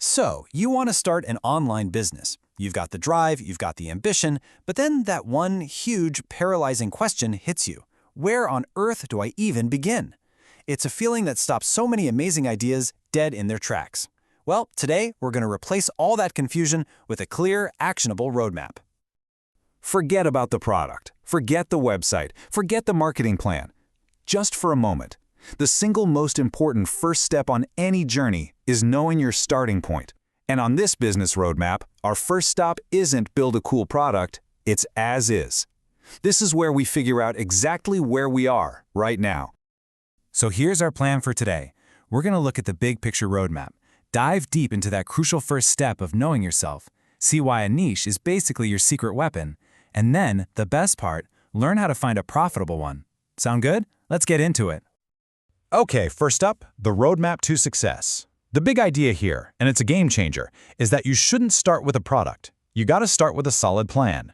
So, you want to start an online business. You've got the drive, you've got the ambition, but then that one huge, paralyzing question hits you. Where on earth do I even begin? It's a feeling that stops so many amazing ideas dead in their tracks. Well, today we're going to replace all that confusion with a clear, actionable roadmap. Forget about the product. Forget the website. Forget the marketing plan. Just for a moment. The single most important first step on any journey is knowing your starting point. And on this business roadmap, our first stop isn't build a cool product, it's as is. This is where we figure out exactly where we are right now. So here's our plan for today. We're going to look at the big picture roadmap, dive deep into that crucial first step of knowing yourself, see why a niche is basically your secret weapon, and then, the best part, learn how to find a profitable one. Sound good? Let's get into it. Okay, first up, the roadmap to success. The big idea here, and it's a game changer, is that you shouldn't start with a product. You gotta start with a solid plan.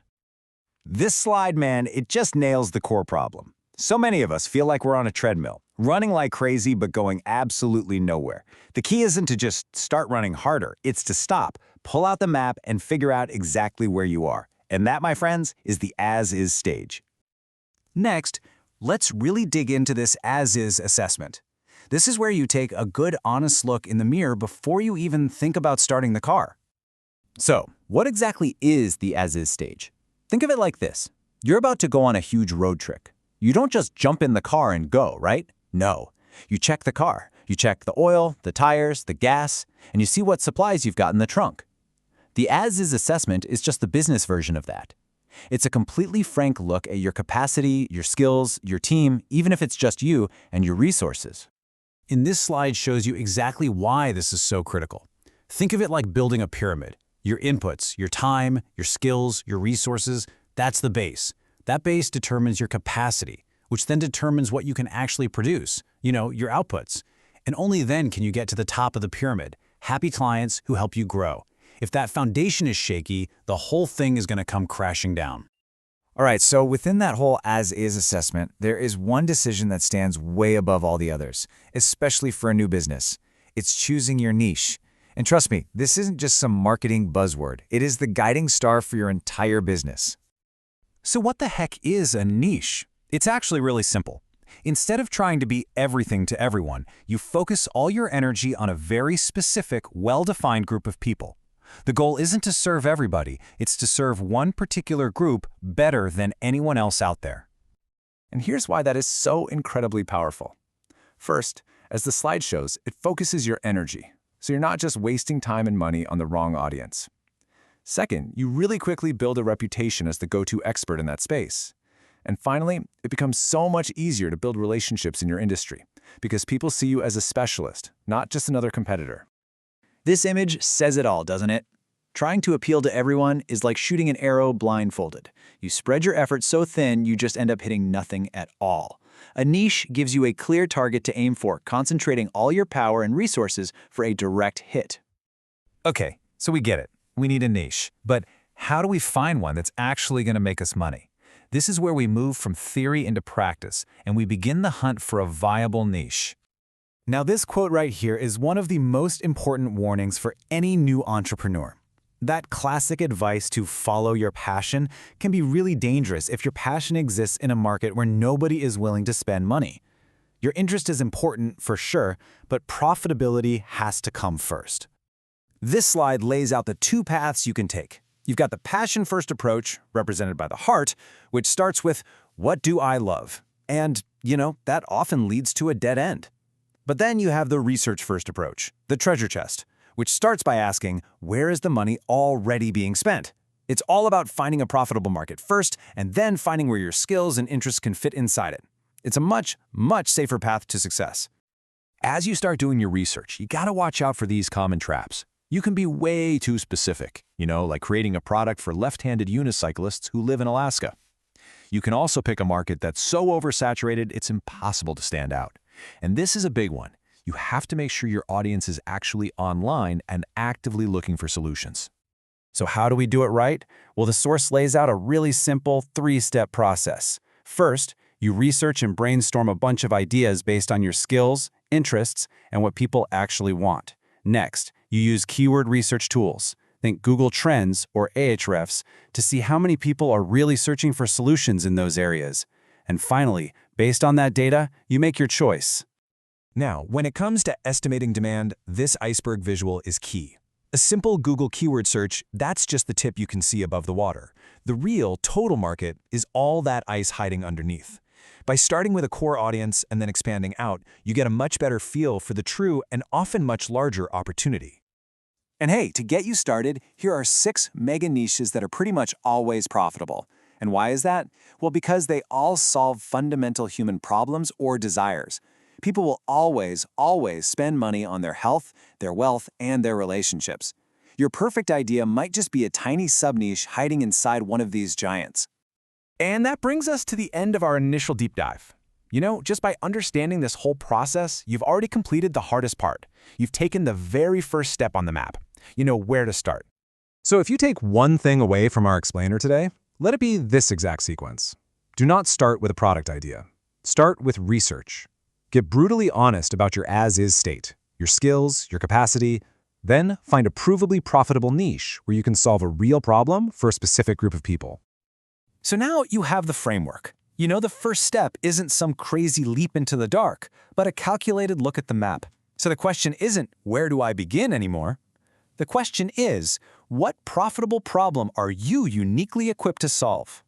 This slide, man, it just nails the core problem. So many of us feel like we're on a treadmill, running like crazy but going absolutely nowhere. The key isn't to just start running harder, it's to stop, pull out the map, and figure out exactly where you are. And that, my friends, is the as-is stage. Next, let's really dig into this as-is assessment. This is where you take a good, honest look in the mirror before you even think about starting the car. So, what exactly is the as-is stage? Think of it like this. You're about to go on a huge road trip. You don't just jump in the car and go, right? No. You check the car. You check the oil, the tires, the gas, and you see what supplies you've got in the trunk. The as-is assessment is just the business version of that. It's a completely frank look at your capacity, your skills, your team, even if it's just you, and your resources. In this slide shows you exactly why this is so critical. Think of it like building a pyramid. Your inputs, your time, your skills, your resources, that's the base. That base determines your capacity, which then determines what you can actually produce, your outputs. And only then can you get to the top of the pyramid, happy clients who help you grow. If that foundation is shaky, the whole thing is going to come crashing down. All right, so within that whole as-is assessment, there is one decision that stands way above all the others, especially for a new business. It's choosing your niche. And trust me, this isn't just some marketing buzzword. It is the guiding star for your entire business. So what the heck is a niche? It's actually really simple. Instead of trying to be everything to everyone, you focus all your energy on a very specific, well-defined group of people. The goal isn't to serve everybody, it's to serve one particular group better than anyone else out there. And here's why that is so incredibly powerful. First, as the slide shows, it focuses your energy, so you're not just wasting time and money on the wrong audience. Second, you really quickly build a reputation as the go-to expert in that space. And finally, it becomes so much easier to build relationships in your industry because people see you as a specialist, not just another competitor. This image says it all, doesn't it? Trying to appeal to everyone is like shooting an arrow blindfolded. You spread your effort so thin, you just end up hitting nothing at all. A niche gives you a clear target to aim for, concentrating all your power and resources for a direct hit. Okay, so we get it. We need a niche. But how do we find one that's actually going to make us money? This is where we move from theory into practice, and we begin the hunt for a viable niche. Now, this quote right here is one of the most important warnings for any new entrepreneur. That classic advice to follow your passion can be really dangerous if your passion exists in a market where nobody is willing to spend money. Your interest is important for sure, but profitability has to come first. This slide lays out the two paths you can take. You've got the passion-first approach, represented by the heart, which starts with, what do I love? And, that often leads to a dead end. But then you have the research-first approach, the treasure chest, which starts by asking, where is the money already being spent? It's all about finding a profitable market first, and then finding where your skills and interests can fit inside it. It's a much, much safer path to success. As you start doing your research, you gotta watch out for these common traps. You can be way too specific, like creating a product for left-handed unicyclists who live in Alaska. You can also pick a market that's so oversaturated it's impossible to stand out. And this is a big one. You have to make sure your audience is actually online and actively looking for solutions. So how do we do it right? Well, the source lays out a really simple three-step process. First, you research and brainstorm a bunch of ideas based on your skills, interests, and what people actually want. Next, You use keyword research tools, think Google Trends or Ahrefs, to see how many people are really searching for solutions in those areas. And finally, based on that data, you make your choice. Now, when it comes to estimating demand, this iceberg visual is key. A simple Google keyword search, that's just the tip you can see above the water. The real total market is all that ice hiding underneath. By starting with a core audience and then expanding out, you get a much better feel for the true and often much larger opportunity. And hey, to get you started, here are 6 mega niches that are pretty much always profitable. And why is that? Well, because they all solve fundamental human problems or desires. People will always spend money on their health, their wealth, and their relationships. Your perfect idea might just be a tiny sub-niche hiding inside one of these giants. And that brings us to the end of our initial deep dive. You know, just by understanding this whole process, you've already completed the hardest part. You've taken the very first step on the map. You know where to start. So if you take one thing away from our explainer today, let it be this exact sequence. Do not start with a product idea. Start with research. Get brutally honest about your as-is state, your skills, your capacity. Then find a provably profitable niche where you can solve a real problem for a specific group of people. So now you have the framework. You know the first step isn't some crazy leap into the dark, but a calculated look at the map. So the question isn't, where do I begin anymore? The question is, what profitable problem are you uniquely equipped to solve?